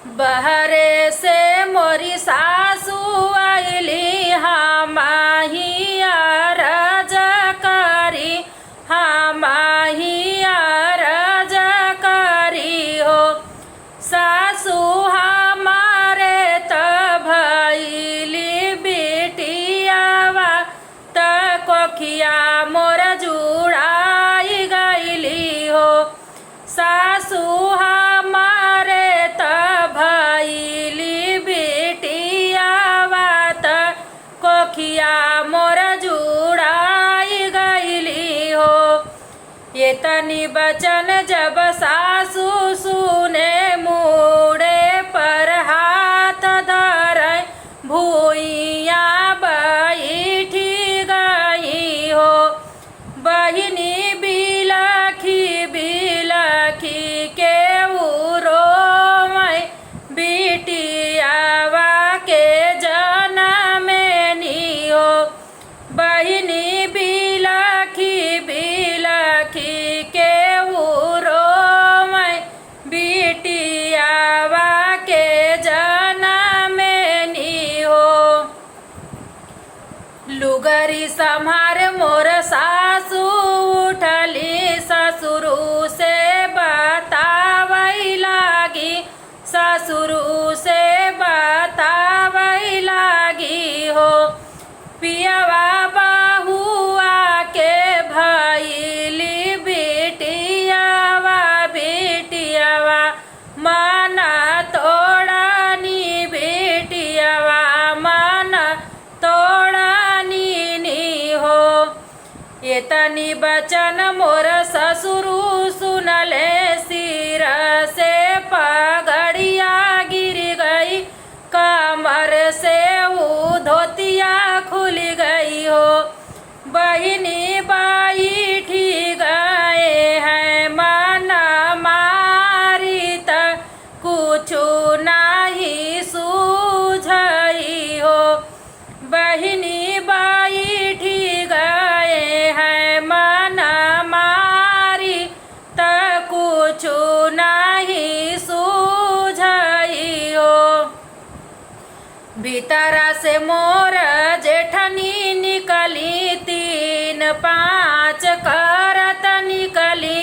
बहरे से मोरी सासू आइली हमाहिया रजकारी हमाहिया रजकारी हो। सासू हमारे त भइली बेटियावा त कोखिया मोर जुड़ाई गइली हो। सासू हमारे त भइली बेटियावा त कोखिया मोर जुड़ाई गइली हो। ये तनी बचन जब सासू सुने मुड़े पर हाथ धरे भूइया बैठी गई हो। बहिनी बिलखी बिलखी के उरो मैं बिटियावा के जनमेनी हो। बहिनी बिलखी बिलखी के उरो मैं बिटियावा के जनमेनी हो। लुगरी सम्हार मोर सासू उठली ससुरु से बतावई लागी ससुरु से बतावई लागी हो। पियवा बहुआ के भइली बेटियावा बेटियावा माना तोड़नी बेटियावा माना तोड़नी नी हो। ये तनी बचन मोर ससुरु सुनले सिर से पगड़िया गिर गई कमर से वो धोतिया खुल गई हो। बहिनी बैठी गए हैं माना मारी त कुछु नहीं सूझई हो। बहिनी बैठी गए हैं माना मारी त कुछु नहीं सूझई हो। भीतरा से मोर जेठनी निकली 3-5 करत निकली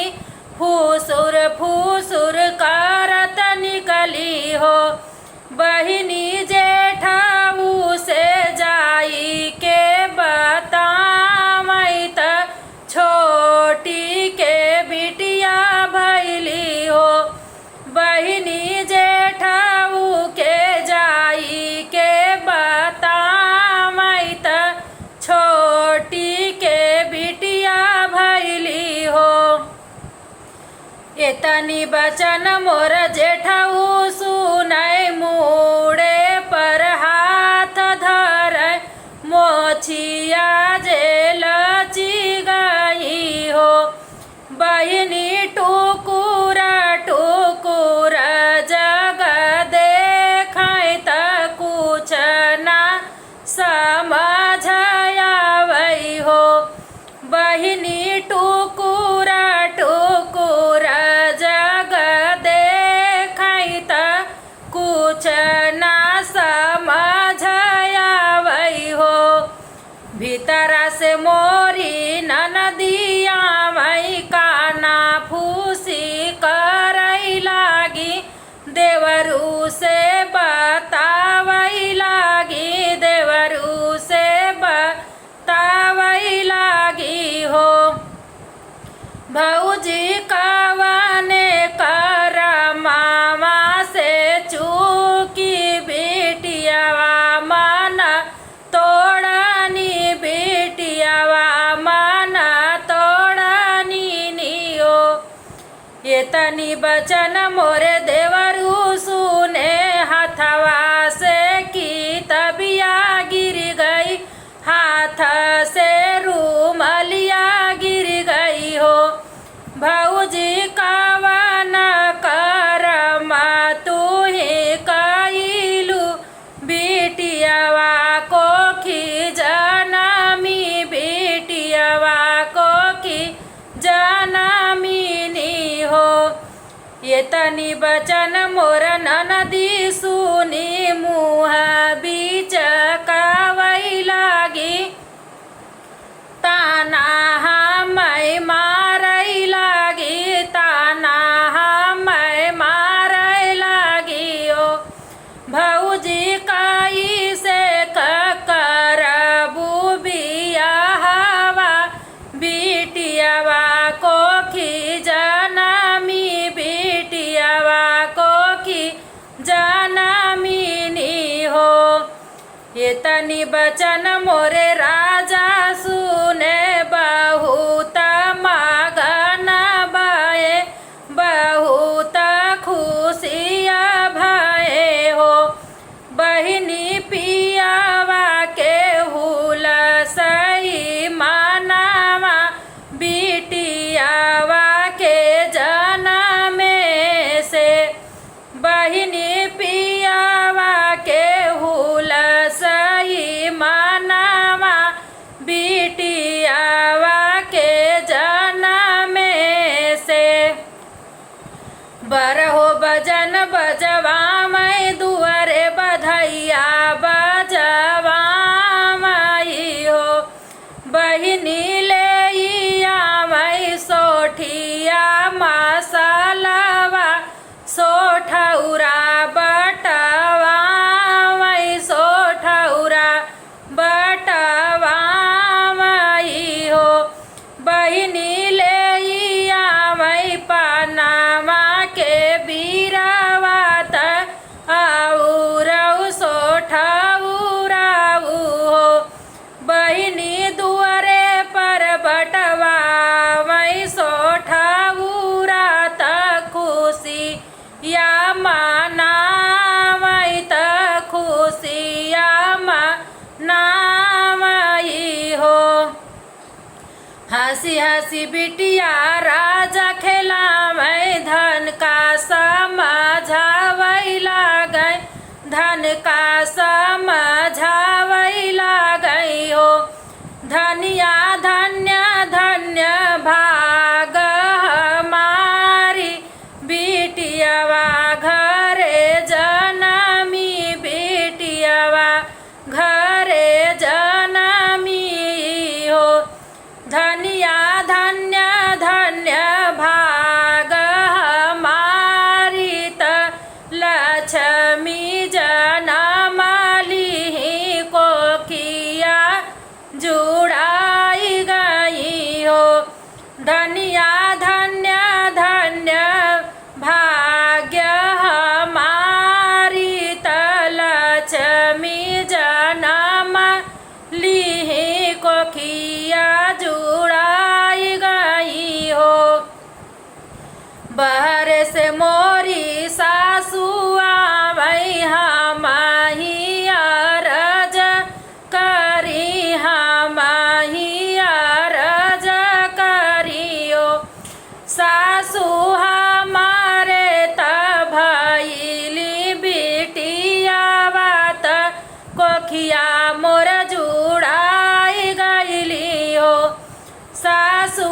फुसुर फुसुर करत निकली हो। बहिनी जेठाऊ से जाई के बतावई त छोटी के बिटिया भइली हो। बहिनी जेठाऊ के जाई के बतावई त छोटी के बिटिया भइली हो। एतनी बचन मोर जेठाऊ सुनै मुड़े पर हाथ धरे मोछिया जे लची गई हो। बहिनी टुकुर टुकुर जग देखै त कुछ ना समझ आवै हो। बहिनी टुकुर टुकुर जग देखै त कुछ ना समझ आवै हो। भीतरा से मोरी ननदिया मई काना फूसी करई लागी देवरू से बतावई लागी देवरू से बतावई लागी हो। भौजी कवने कर मामा से चूकी बेटियावा माना तोड़नी बेटियावा माना तोड़नी नियो। ये तनी बचन मोरे देवरू सुने हाथवा से की तबिया गिर गई हाथ से रूमलिया गिर गई हो। भौजी कवन करम तू ही कइलू बेटियावा कोखी जनमी बेटियावा कोखी जनमी नी हो। ये तनी बचन मोर ननदी तनी बचन मोरे राजा सुने बहुत मगन भये बहुत खुशिया भये हो बहिनी पियावा के हुल सही मनावा बिटियावा के जनमे से बहिनी पियावा के हुल सही मनावा बिटियावा के जनमे से बरहो बजन बजवा मैं दुआरे बधैया बजवा मई हो बहिनी ले मैं सोठिया मसालवा सोठौरा बटवा मैं सोठौरा बटवा मई हो बहिनी ले मैं पनामा के बीरावा आउरऊ सोठौराऊ हो बहिनी दुआरे पर बटवा मैं सोठौरा खुशी या मना मैं खुशी या मना हो हंसी हंसी बिटिया राजा खेला मैं धन का समझावैला गई धन का समझावैला गई हो धनिया धन्य धन्य भाग हमारी बिटियावा घरे जनमी बिटियावा घरे जनमी हो धनिया धन्य धन्य भाग हमारी त लक्ष्मी जनमाली को किया जुड़ाई गई हो धनिया धन्य धन्य भाग्य हमारी त लक्ष्मी जनमाली को किया जुड़ाई गई हो बहर से मोरी सासु आवई हमाही अरज करी हमाही अरज करियो सासु हमारे तभैली बिटियावा त कोखिया मोर जुड़ाई गईली हो सासु